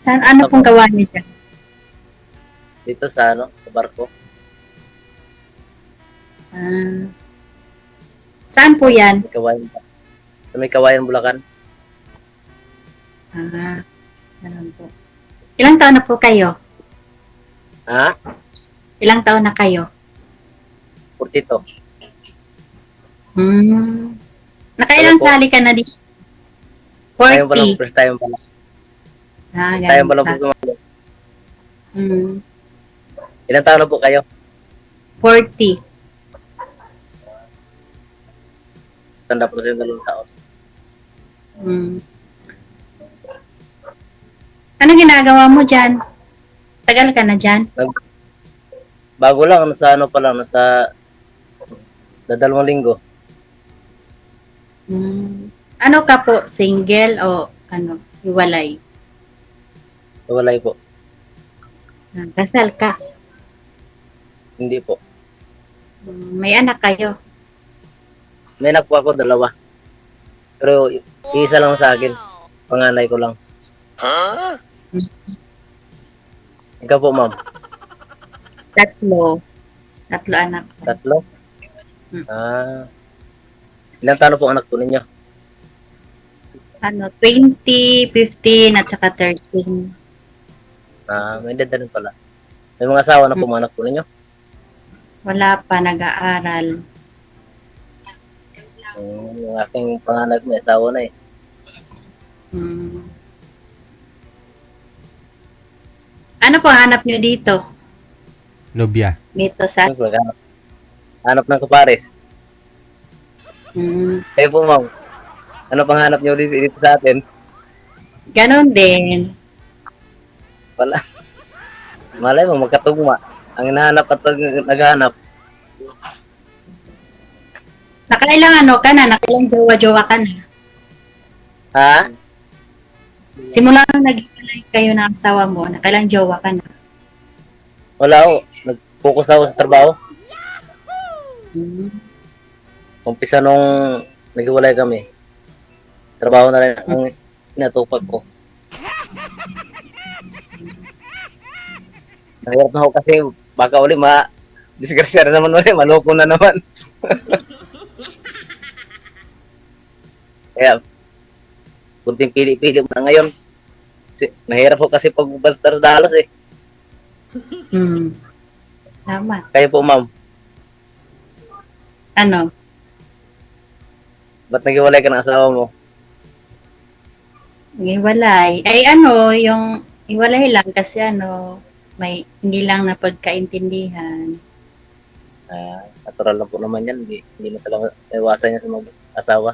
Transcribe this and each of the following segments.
Saan, ano Ito po, pong gawa niyo dyan? dito sa ano, sa barko. Ah, saan po yan? May kawayan pa. Sa may kawayan Bulacan. Ah, ganun po. Ilang taon na po kayo? Ha? Ilang taon na kayo? 42. Hmm. Kami Nakailang po, sali ka na dito? ngayon pa lang, 40. first time pa lang. Ah, First time ganun pa lang po pa. sumali. Hmm. Ilang taon na po kayo? 40. Tanda po sa 2 taon. Hmm. Ano ginagawa mo dyan? Tagal ka na dyan? Bago lang, nasa ano pa lang, nasa 2 linggo. Hmm. Ano ka po? Single o ano? Hiwalay? Nawalay po. Ah, kasal ka? Hindi po. May anak kayo? May anak po ako, 2. Pero isa lang sa akin. Panganay ko lang. Ikaw po, ma'am. Tatlo. Tatlo anak ko. 3? Hmm. Ah, ilang taon na po anak po ninyo? Ano, 20, 15, at saka 13. Ah, may edad na rin pala. May mga asawa na Hmm. po mga anak po ninyo? Wala pa, nag-aaral. Yung aking panganay may asawa na eh. Hmm. Ano po hanap nyo dito? Lobya. Dito sa... Siyempre, hanap ng kapares. Hmm. Kayo po, ma'am. Ano pang hanap nyo dito sa atin? Ganon din. Wala. Malay mo, magkatugma. Ang hinahanap at naghahanap. Nakailang ano ka na? Nakailang jowa-jowa ka na? Ha? Simula nung naghiwalay kayo ng asawa mo, nakailang jowa ka na? Wala ako. Nag-focus ako sa trabaho. Hmm. Umpisa nung naghiwalay kami. Trabaho na rin ang inatupag ko. Nahirap na ako kasi baka uli disgrasya na naman uli, maloko na naman. Kaya, kunting pili-pili mo na ngayon. Nahirap ko kasi pag dalos eh. Hmm. Tama. Kayo po, ma'am. Ano? Ba't naghiwalay ka ng asawa mo? Hiwalay. Ay ano, yung hiwalay lang kasi ano, may hindi lang na pagkaintindihan. Natural lang po naman yan. Hindi na talaga iwasan niya sa mga asawa.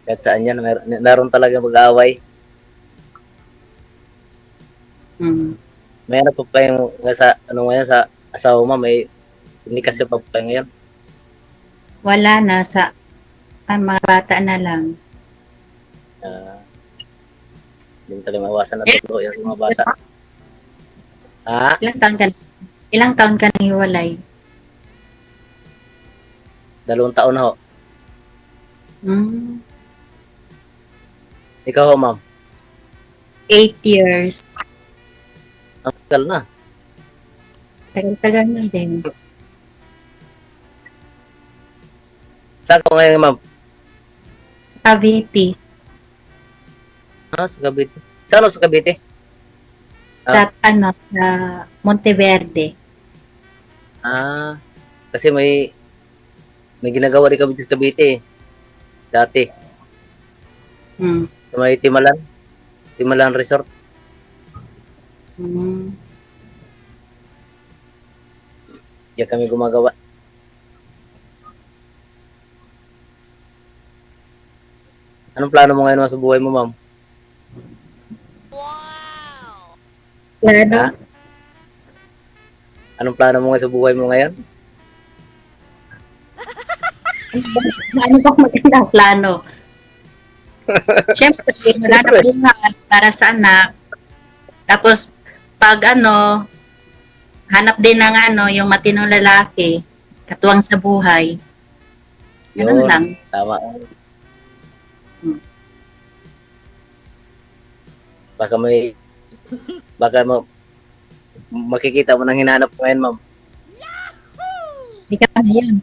Kahit saan yan, naroon talaga mag-aaway. Hmm. May ano po kayong ngayon sa asawa mo, may hindi kasi pa po kayo ngayon. Wala na sa mga bata na lang. Hindi talaga maiwasan na tulo yan sa mga bata. Ha? Ilang taon ka na hiwalay? 2 taon na ho. Hmm. Ikaw ho, ma'am. 8 years. Ang tagal na. Tagal-tagal na din. Saan ko ngayon, ma'am? Sa Cavite. Sa Cavite. Saan sa Cavite? Sa ano, sa Monteverde. Kasi may ginagawa rin kami sa Cavite eh. Dati. Hmm. Sa may Timalan Resort. Hmm. Diyan kami gumagawa. Anong plano mo ngayon sa buhay mo, ma'am? Plano? Ha? Anong plano mo ngayon sa buhay mo ngayon? Ano bang magandang plano? Siyempre, maghanap buhay para sa anak. Tapos, pag ano, hanap din ng ano, yung matinong lalaki, katuwang sa buhay. Ganun Yun, lang. tama. Baka may, baka makikita mo nang hinanap ko ngayon, ma'am. Ikaw na yun.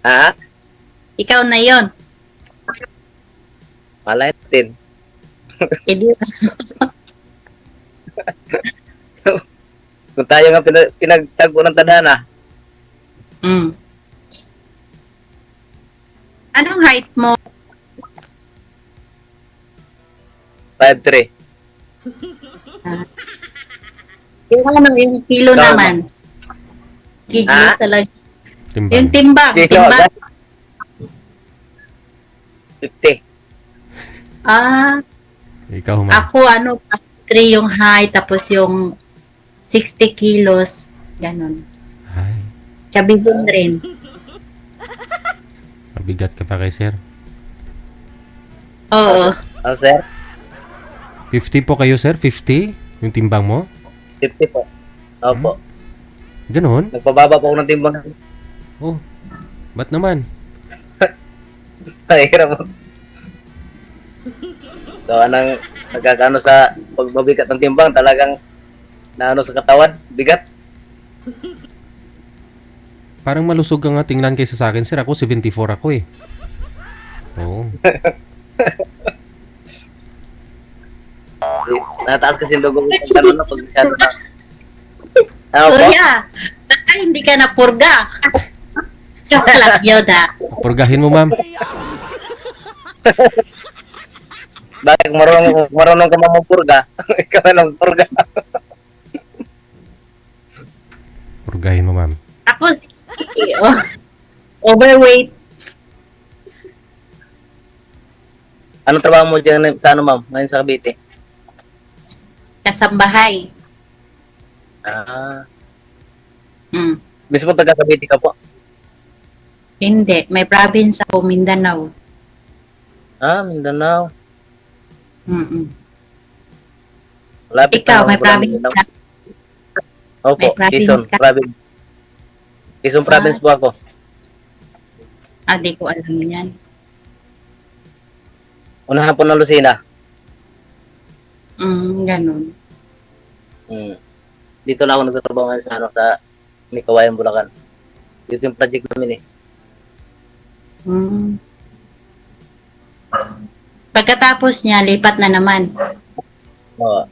Ha? Ikaw na yun. Malay natin. Hindi. Kung tayo nga pinagtagpo ng tadhana, Mm. Anong height mo? 5'3". Yung ano, yung kilo Ikaw, naman. Kilo Ha? talaga. Yung Timbang. timbang. Kilo, Timbang. 50. Ah, Ikaw, ma'am. ako ano, 3 yung height, tapos yung 60 kilos. Ganon. Ay, Chubby din rin. mabigat ka pa kay sir. Oo. Ano, sir? 50 po kayo, sir? 50? Yung timbang mo? 50 po. Opo. Ganon? Nagpababa po ako ng timbang. Oh, ba't naman? Ay, hirap mo. So, anong nagkakano sa pagbabigat ng timbang, talagang naano sa katawan, bigat. Parang malusog ka nga tingnan kaysa sa akin, sir. Ako, 74 ako eh. Oo. Nataas kasi yung logo ko pag gano'n na, pag masyado na. Ano po? Kuya, baka hindi ka napurga. Joke lang, Yoda. Purgahin mo, ma'am. Bakit marunong ka mamupurga? Ikaw na lang purga. Purgahin mo, ma'am. Ako 60. Oh. Overweight. Anong trabaho mo dyan sa ano, ma'am? Ngayon sa Cavite? Kasambahay. Ah, Mm. mismo taga Cavite ka po? Hindi. May province ako, Mindanao. Ah, Mindanao. Mm-mm. Lapit Ikaw, lang may ako ng province Mindanao. ka. Opo, may province Quezon ka? province. Quezon province po ako. Ah, di ko alam yan. Unahan po ng Lucena. Ganun. Mm. Dito na ako nagtatrabaho ngayon sa ano, sa Mikawayan, Bulacan. Dito yung project namin eh. Mm. Pagkatapos niya, lipat na naman. Oo.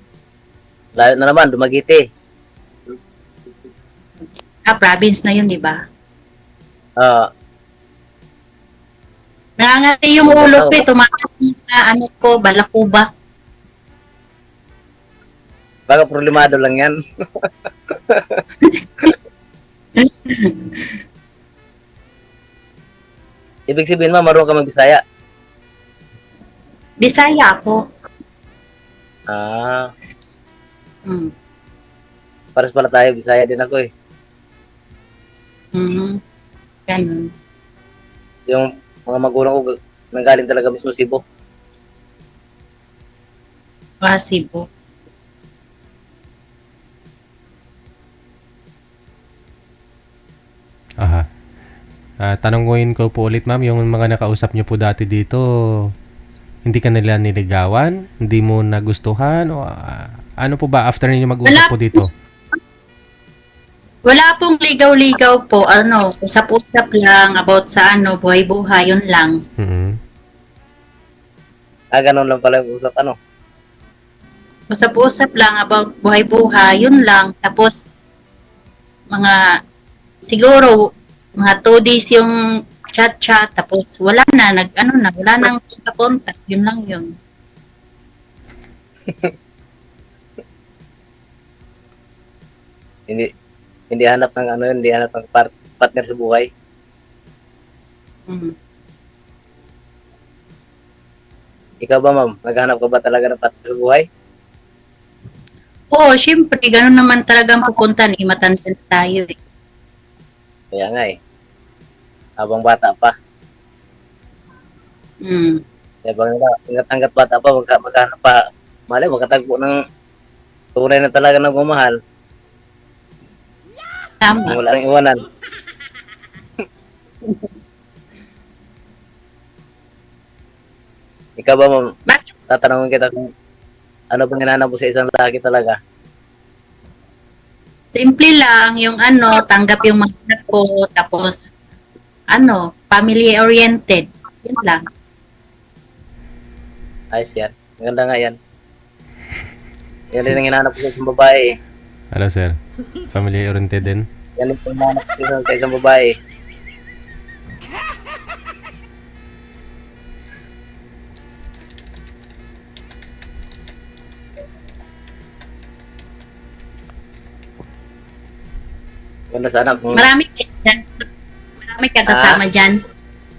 Layo na naman, Dumaguete. Ah, province na yun, di ba? Ah, Nangangati yung ulo ko eh. Tumakas na ano ko, balakuba. baka problemado lang yan. Ibig sabihin, ma'am, marunong ka mag-Bisaya. Bisaya ako. Ah, Mm. pares pala tayo, Bisaya din ako eh. Mhm. Ganun. Yung mga magulang ko, nanggaling talaga mismo Cebu. Cebu. Aha. Tanongin ko po ulit, ma'am, yung mga nakausap niyo po dati dito, hindi ka nila niligawan? Hindi mo nagustuhan? O ano po ba after ninyo mag-usap Wala. po dito? Wala pong ligaw-ligaw po. Ano, usap-usap lang about sa ano, buhay-buhay, yun lang. Mhm. Ah, ganun lang pala yung usap, ano. Usap-usap lang about buhay-buhay, yun lang. Tapos, siguro, mga 2 days yung chat-chat, tapos wala na, wala nang contact, yun lang yun. Hindi hanap ng ano, hindi hanap ng partner sa buhay. Mm. Ikaw ba, ma'am? Naghanap ka ba talaga ng partner sa buhay? Oo, syempre, ganun naman talagang pupunta ni matanda na tayo eh. Kaya nga eh. Habang bata pa. Mm. Kaya bang hanggat bata pa, maghanap pa. Mali, magkatagpo ng tunay na talaga nagmamahal. Tama. Wala nang iwanan. Ikaw ba, ma'am? Bakit? Tatanungin kita kung Ano bang hinahanap mo sa isang lalaki talaga? Simple lang, yung ano, tanggap yung mga anak ko, tapos, ano, family-oriented. Yun lang. Ayos yan. Maganda nga yan. Yan din ang hinahanap ko sa isang babae. Ano, sir? Family oriented din? Yan din ang hinahanap ko sa isang babae. Ganda sana kung Marami kayo dyan. Marami kang kasama dyan.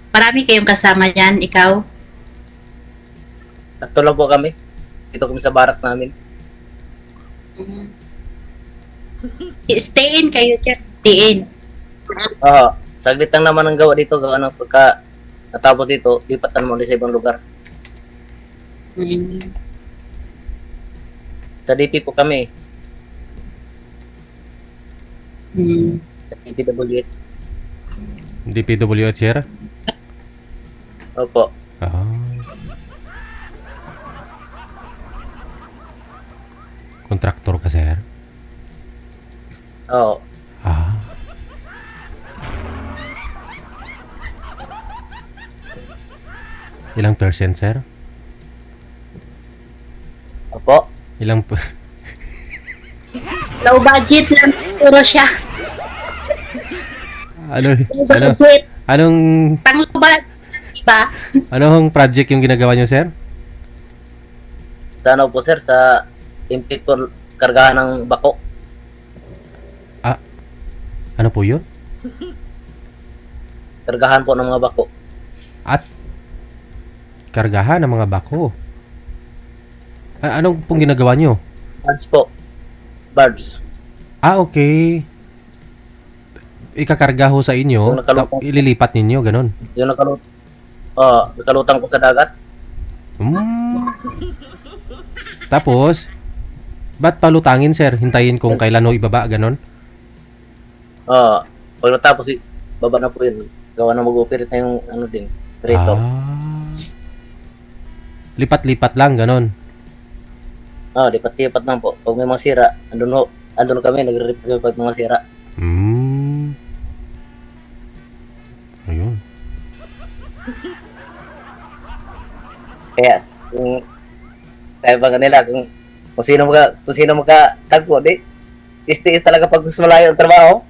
Marami kayong kasama dyan, ikaw. tatlo lang po kami. Dito kami sa barak namin. Stay in kayo dyan. Stay in. Oo. Saglit lang naman ang gawa dito. Gawa ng pagka natapos dito, lipatan mo ulit sa ibang lugar. Sa DP po kami. Sa DPWH. DPWH, sir? Opo. Ah. Kontraktor ka, sir? Oo. Ah. Ilang percent, sir? Opo. Ilang Low budget lang puro siya. ano Low ano budget. anong Pang low budget, diba? anong project yung ginagawa niyo, sir? Sa ano po sir, sa impactor kargahan ng bako. Ano po 'yun? Kargahan po ng mga bako. At kargahan ng mga bako. Anong pong ginagawa niyo? Barge po. Barge. Ah, okay. Ikakarga ho sa inyo, Yung nakalutang. ililipat ninyo, ganun. Yung nakalutang po sa dagat. Hmm. Tapos, ba't palutangin, sir? Hintayin kung kailan ho ibaba, ganun? Pag natapos, baba na po yun. Gawa na mag-operate na yung ano din. Operator. Ah. Lipat-lipat lang, ganun. Lipat-lipat lang po. Pag may mga sira, andun kami, nagre-repair pag mga sira. Hmm. Ayun. Kaya, kaya ba nila, kung sino magka-tagpo, tiis talaga pag gusto malayo ang trabaho.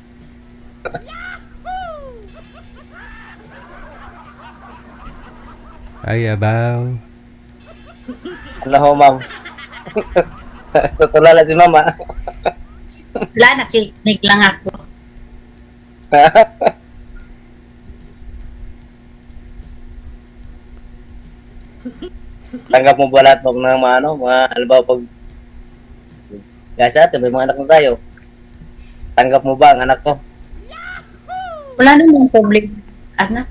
Ay, abaw. Ano ho, ma'am? Tutulala si mama. Wala, nakikinig lang ako. Tanggap mo ba lahat ng mga halimbawa pag gasa atin, may mga anak na tayo. Tanggap mo ba ang anak ko? Wala namang problema. Anak.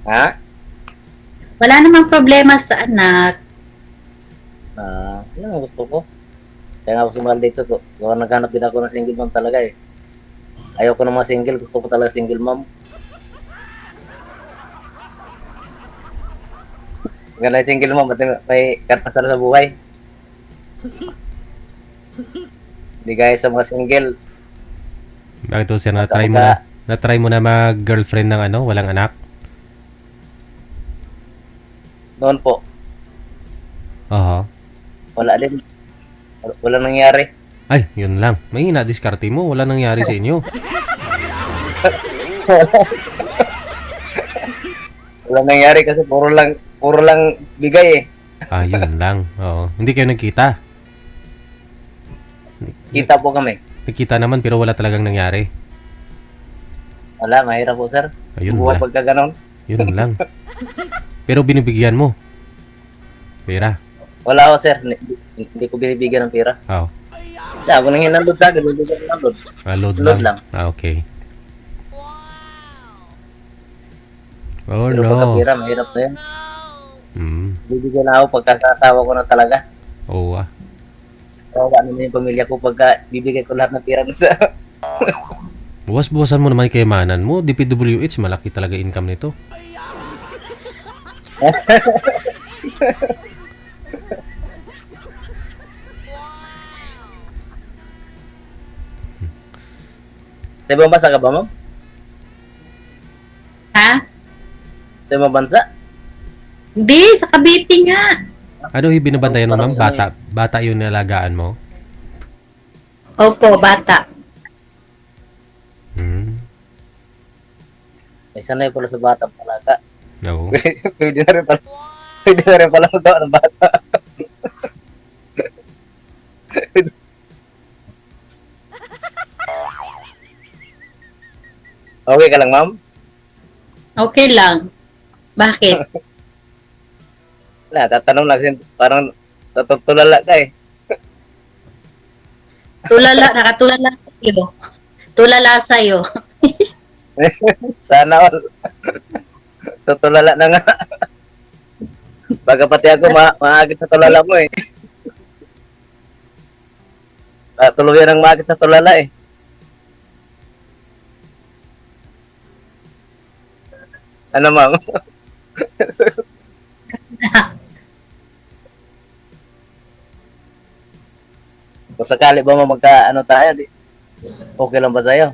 Ha? Wala namang problema sa anak. Yun ang gusto ko. Kaya nga ako sumal dito ko. Gawa naghanap din ako ng single mom talaga eh. Ayaw ko ng mga single, gusto ko talaga single mom. Ganda yung single mom, may karpasal sa buhay. Hindi gaya sa mga single. Bakit ho, sir? Na-try mo na mag-girlfriend ng walang anak? Noon po, Oo. wala din. Wala nangyari. Ay, yun lang. Mahina diskarte mo. Wala nangyari sa inyo. Wala nangyari kasi puro lang bigay eh. Ah, yun lang. Oo. Hindi kayo nagkita. Kita po kami. Nagkita naman pero wala talagang nangyari. Wala, mahirap po sir. Ayun Buhay lang. pagka ganon. Yun lang. Pero binibigyan mo. Pera. Wala ako sir. Hindi ko binibigyan ng pera. Oo. Wala, kung nangin nandun sa akin, bibigyan ko nandun. Load Load lang. lang. Ah, okay. Oh, Pero no. pagka pera, mahirap na yun. Hmm. Bibigyan na ako pagkakatawa ko na talaga. Oo ah. Kawawa naman yung pamilya ko pagka bibigay ko lahat ng pera sa... Buwas-buwasan mo naman yung kayamanan mo. DPWH, malaki talaga income nito. Sa ibang bansa ka ba, ma'am? Ha? Sa ibang bansa? Hindi, sa Cavite nga. Ano yung binabantayan mo, ma'am? Bata yung nalagaan mo? Opo, bata. Hmm. May sanay pala sa bata palaga. Oo. Pwede na rin pala. Pwede na rin pala magawa ng bata. Okay ka lang, ma'am? Okay lang. Bakit? Wala, tatanong lang. Parang natutulala ka eh. Nakatulala sa'yo. Tulala sa'yo. Sana all. Tutulala na nga. Baga pati ako, maagit sa tulala mo eh. Tuluyan ang maagit sa tulala eh. Ano, ma'am? Kung sakali ba magka-ano tayo, okay lang ba sa'yo?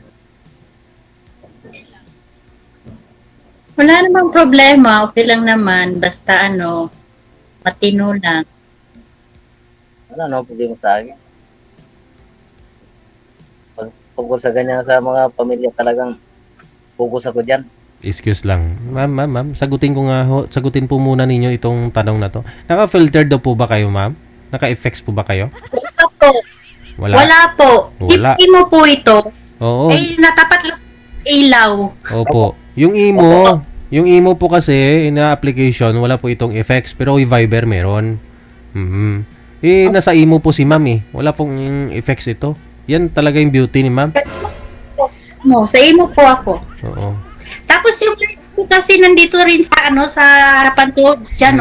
Wala namang problema. Okay lang naman. Basta matino lang. Ano, problema sa akin. Pag tungkol sa ganyan sa mga pamilya talagang focus ako dyan. Excuse lang. Ma'am, sagutin ko nga ho. Sagutin po muna ninyo itong tanong na to. Naka-filtered daw po ba kayo, ma'am? Naka-effects po ba kayo? Wala po. Wala. Wala po. Wala. Hindi mo po ito. Oo. Natapat lang ilaw. Opo. Yung imo po kasi na application, wala po itong effects, pero yung Viber meron. Mhm. Nasa imo po si ma'am eh. Wala pong effects ito. Yan talaga yung beauty ni ma'am. Sa imo po ako. Oo. Tapos yung kasi nandito rin sa harapan ko diyan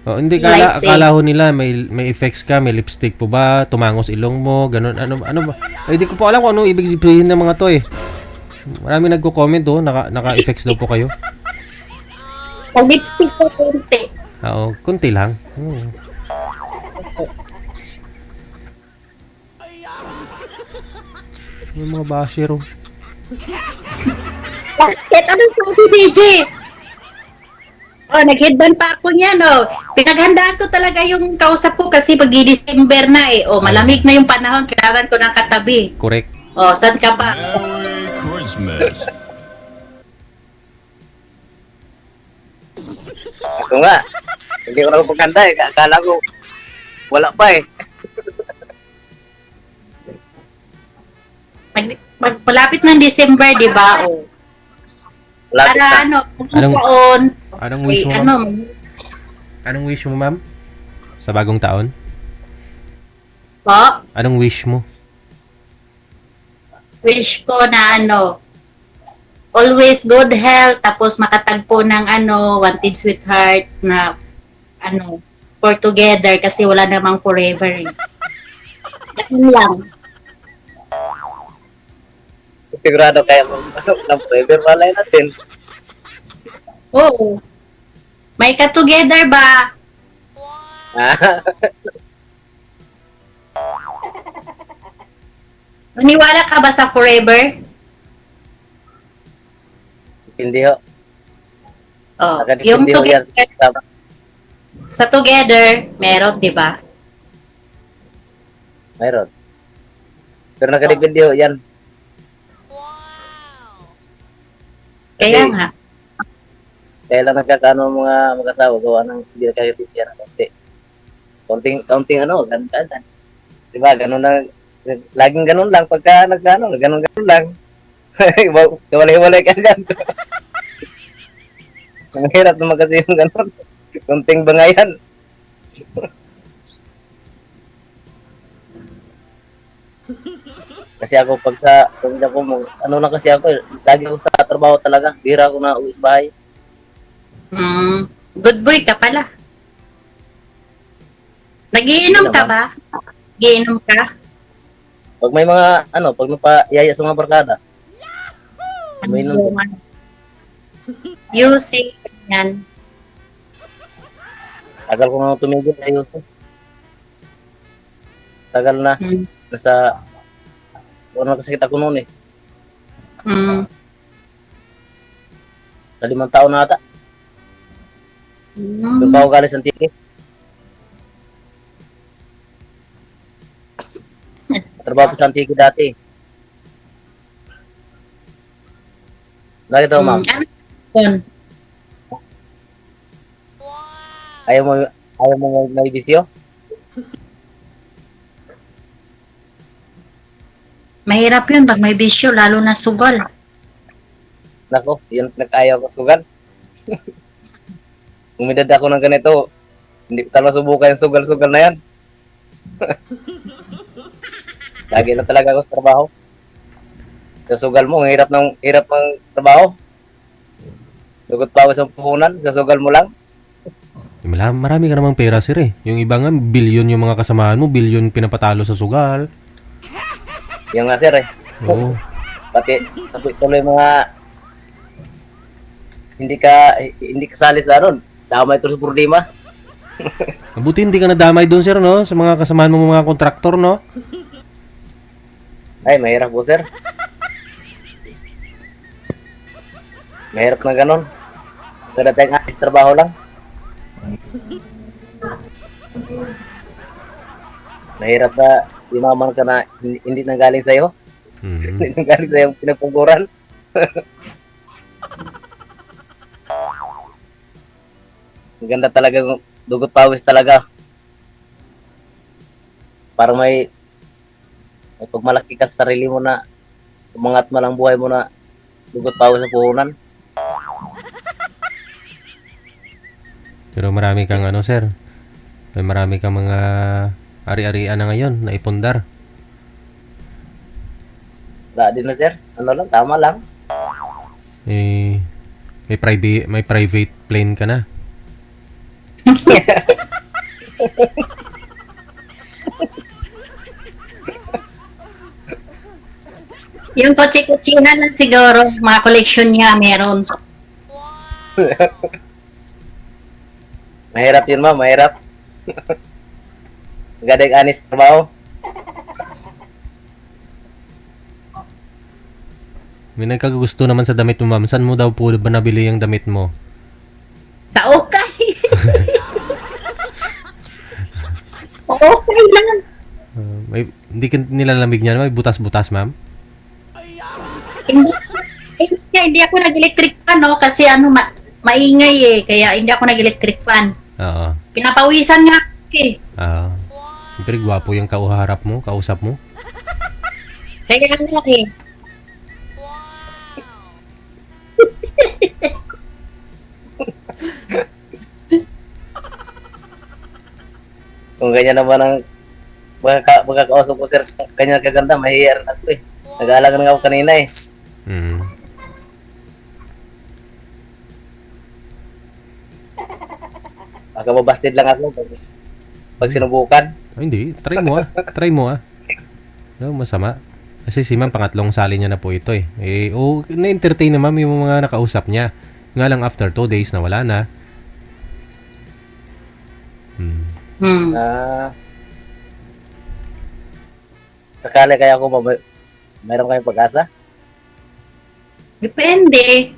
Oh, hindi Life akala ho nila may effects ka, may lipstick po ba, tumangos ilong mo, ganun ano ba? Hindi ko po alam kung anong ibig sabihin ng mga to eh. Marami nagko-comment naka-effects daw po kayo. lipstick ko konti. Oo, konti lang. Yung mga bashero. Bakit? Anong sabi, DJ? Nag-headband pa ako niya, no? Pinaghandaan ko talaga yung kausap ko kasi pag-December na eh. Malamig na yung panahon, kailangan ko ng katabi. Correct. Saan ka pa? Merry Christmas. Ako nga. Hindi ko na pagkanta eh. Akala ko wala pa eh. Malapit ng December, di ba? Lapit Para na. Anong wish mo, ma'am? Anong wish mo, ma'am? Sa bagong taon? Po? Anong wish mo? Wish ko na always good health, tapos makatagpo ng wanted sweetheart na for together kasi wala namang forever eh. Ganun lang. Sigurado kaya ng forever malay natin. Oo. May ka-together ba? Naniwala ka ba sa forever? Hindi ho. Yung Nakadepende ho yan. together, sa together, meron, di ba? Mayroon. Pero nakadepende ho yan. Kaya Kasi, nga. kaya lang nagkakaano mga mag-asawa gawa ng hindi nakakitipyan ng konti. Kaunting ganun. Diba, ganun na, laging ganun lang pagka ganun lang. Walay-walay ka dyan. Ang hirap naman kasi yung ganun. Kaunting bangayan. Kasi ako pag sa pamilya ko, na kasi ako, lagi ako sa trabaho talaga. Bira ako na uwi sa bahay. Good boy ka pala. Nagiinom ka ba? Nagiinom ka? Pag may mga, pag napayaya sa mga barkada, umiinom ko. Music, yan. Tagal ko nga tumigil sa Tagal na. Hmm. Nasa Wala kasakit ako noon eh. Mm. Sa 5 taon na ata. Doon Mm. pa ako galing sa Antique. Trabaho ko sa Antique dati. Bakit daw, ma'am? Ano yun? Ayaw mo may bisyo? Mahirap yun pag may bisyo, lalo na sugal. Nako, yun nag-ayaw ko sugal. Umidad ako ng ganito, hindi ko talaga subukan yung sugal-sugal na yan. Lagi na talaga ako sa trabaho. Sa sugal mo, ang hirap ng trabaho. Dugot pa ako sa puhunan, sa sugal mo lang. Marami ka namang pera, sir, eh. Yung iba nga, bilyon yung mga kasamahan mo, bilyon pinapatalo sa sugal. Yung nga sir eh. Oo. Pati tuloy mga hindi kasali sa ron. Damay ito sa problema. Mabuti hindi ka nadamay doon, sir, no? Sa mga kasamahan mo mga kontraktor, no? Ay, mahirap po sir. Mahirap na ganon. Kada tayong alis trabaho lang. Mahirap na imaman ka na hindi nanggaling sa'yo. Mm. Hindi nanggaling sa'yo yung pinagpungkuran. Ang ganda talaga, dugot pawis talaga. Parang may pagmalaki ka sa sarili mo na umangat mo lang buhay mo na dugot pawis sa puhunan. Pero marami kang ano, sir. May marami kang mga ari-arian na ngayon na ipundar. Wala din na sir. Ano lang, tama lang. Eh, may private plane ka na. Yung kotse-kotsihan lang siguro, mga collection niya meron. Mahirap yun ma'am, mahirap. Gadeg anis trabaho. May nagkagusto naman sa damit mo, ma'am. Saan mo daw po ba nabili yung damit mo? Sa okay. Okay lang. Hindi ka nilalamig niyan, may butas-butas, ma'am. Hindi, hindi ako nag-electric fan, no? Kasi maingay eh. Kaya hindi ako nag-electric fan. Oo. Pinapawisan nga ako eh. Siyempre, gwapo yung kauharap mo, kausap mo. Kaya nga eh. Kung ganyan naman ang magkakausap ko sir, kanya kaganda, mahihiyaran ako eh. Nag-aalaga nga ako kanina eh. Mm. Baka mabasted lang ako pag sinubukan. Ay, hindi. Try mo ah. Try mo ah. No, masama. Kasi si ma'am, pangatlong sali niya na po ito eh. Na-entertain na ma'am yung mga nakausap niya. Nga lang after 2 days na wala na. Hmm. Sakali kaya ako mayroon kayong pag-asa? Depende.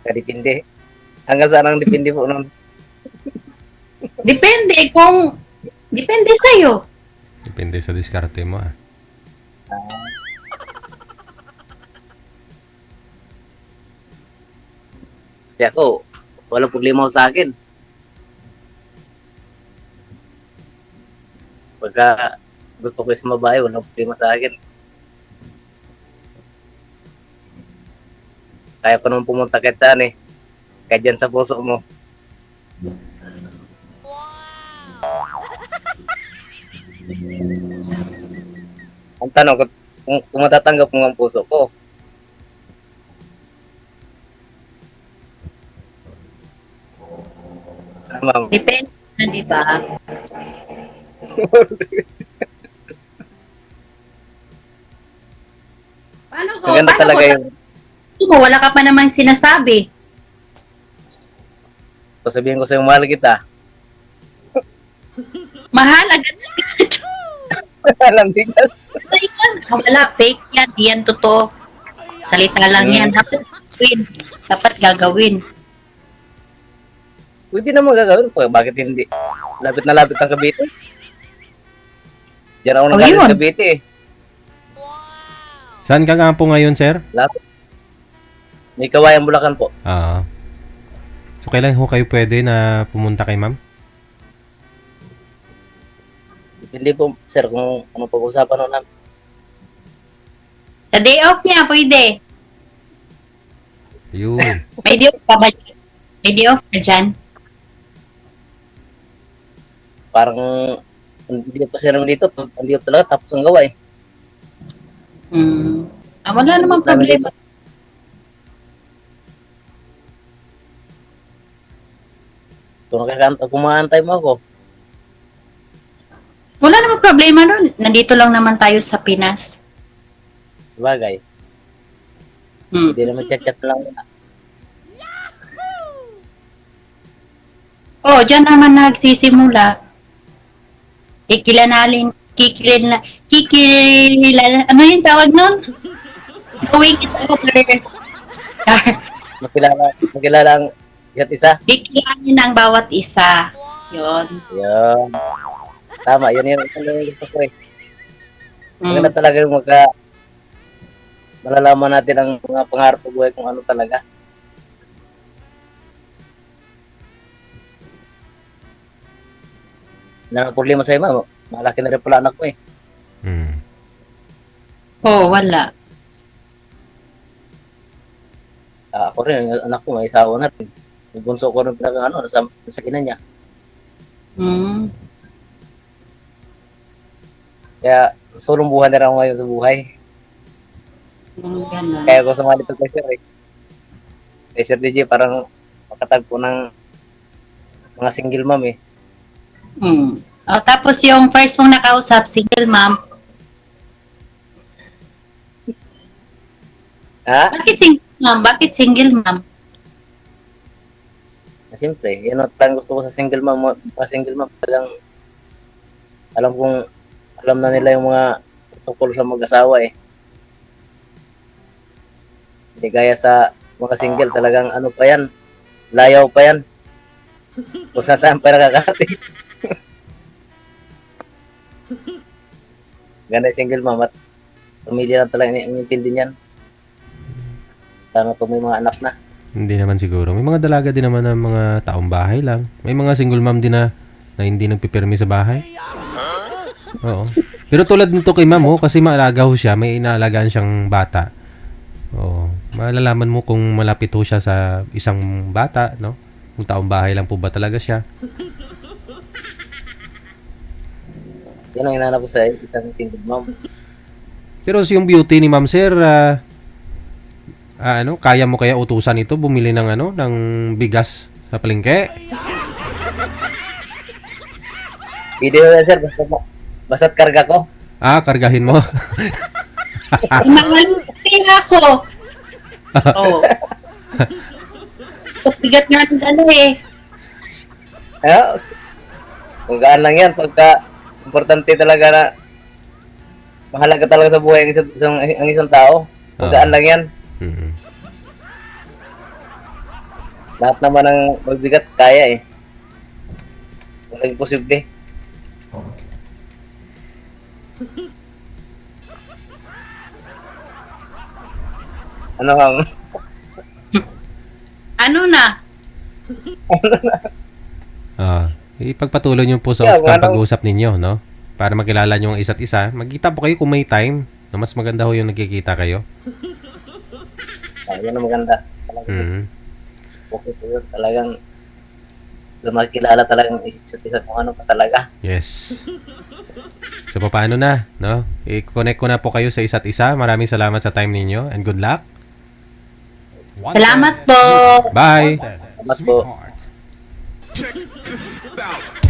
Kadipindi. Hanggang saan ang dipindi po nun? Depende sa'yo. Depende sa diskarte mo ah. Kaya ako, walang problema sa akin. Pagka gusto ko is mabae, walang problema sa akin. Kaya ko naman pumunta kahit saan eh. Kahit dyan sa puso mo. Ang tanong, kung matatanggap mo ang puso ko, ma'am, Depende na, di ba? maganda talaga yung Wala ka pa namang sinasabi. sasabihin ko sa'yo, mahal kita. Mahal agad. Walang bigas. Ano yan? Wala, fake yan. Di yan totoo. Salita lang yan. Dapat gagawin. Pwede naman gagawin po. Bakit hindi? Lapit na lapit ang Cavite. Diyan ako nang galing yun. sa Cavite eh. Saan ka nga po ngayon, sir? Lapit. May Kawayan, Bulacan po. Ah. So, kailan ho kayo pwede na pumunta kay ma'am? Hindi po, sir, kung ano pag-usapan nun namin. Sa day off niya, pwede. Yun. May day off ka ba dyan? May day off ka dyan? Parang hindi pa siya naman dito. Hindi pa talaga tapos ang gawa eh. Wala namang problema. Kung kumaantay mo ako, Wala namang problema nun. Nandito lang naman tayo sa Pinas. bagay. Hindi naman chat-chat lang. Oh, dyan naman nagsisimula. Kikilala, ano yung tawag nun? Going it over. Makilala ang isa't isa. Kikilanin ang bawat isa. Yun. Yan. Tama, yun yung gusto ko eh. Mm. Maganda talaga yung malalaman natin ang mga pangarap sa buhay kung ano talaga. Na problema sa ima, malaki na rin pala anak ko eh. Mm. Oh, wala. Ako rin, yung anak ko may isawa na rin. Yung bunso ko rin sa ina niya. Mm. Kaya sulong buhay na rin ako ngayon sa buhay. Ganun. Kaya ko sumali ito kay Sir eh. Kay Sir DJ parang makatagpo ng mga single mom eh. Mm. Oh, tapos yung first mong nakausap, single mom. Ha? Bakit single mom? Bakit single mom? Siyempre, yun ang talagang gusto ko sa single mom. Mga single mom talagang alam na nila yung mga tungkol sa mag-asawa eh. Hindi gaya sa mga single, talagang ano pa yan, layaw pa yan. Kung saan pa nakakarating. Ganda yung single mom at pamilya lang talaga inintindi niyan. Sana pag may mga anak na. Hindi naman siguro. May mga dalaga din naman ng mga taong bahay lang. May mga single mom din na hindi nagpipirmi sa bahay. Oo. Pero tulad nito kay ma'am, kasi maalaga ho siya, may inaalagaan siyang bata. Oo. Malalaman mo kung malapit ho siya sa isang bata, no? Kung taong bahay lang po ba talaga siya. Yan ang inanap ko sa isang single mom. Pero yung beauty ni ma'am sir, kaya mo kaya utusan ito bumili ng ng bigas sa palengke? Video na sir, basta't karga ko. Kargahin mo. Mahal ako. Oh. Bigat nga ang dala eh. Kung gaan lang yan, pagka importante talaga na mahalaga talaga sa buhay ang isang tao. Kung gaan lang yan, Mm-hmm. lahat naman ng magbigat kaya eh. Walang posible. Ano na? Ipagpatuloy niyo po sa pag-uusap ninyo, no? Para makilala niyo ang isa't isa. Magkita po kayo kung may time. Na mas maganda ho yung nagkikita kayo. Yan ang maganda. Talagang Mm-hmm. okay po yun. Talagang makikilala talagang isa't isa kung ano pa talaga. Yes. So, paano na, no? I-connect ko na po kayo sa isa't isa. Maraming salamat sa time ninyo and good luck. Salamat po. Bye! Salamat po. Check this out.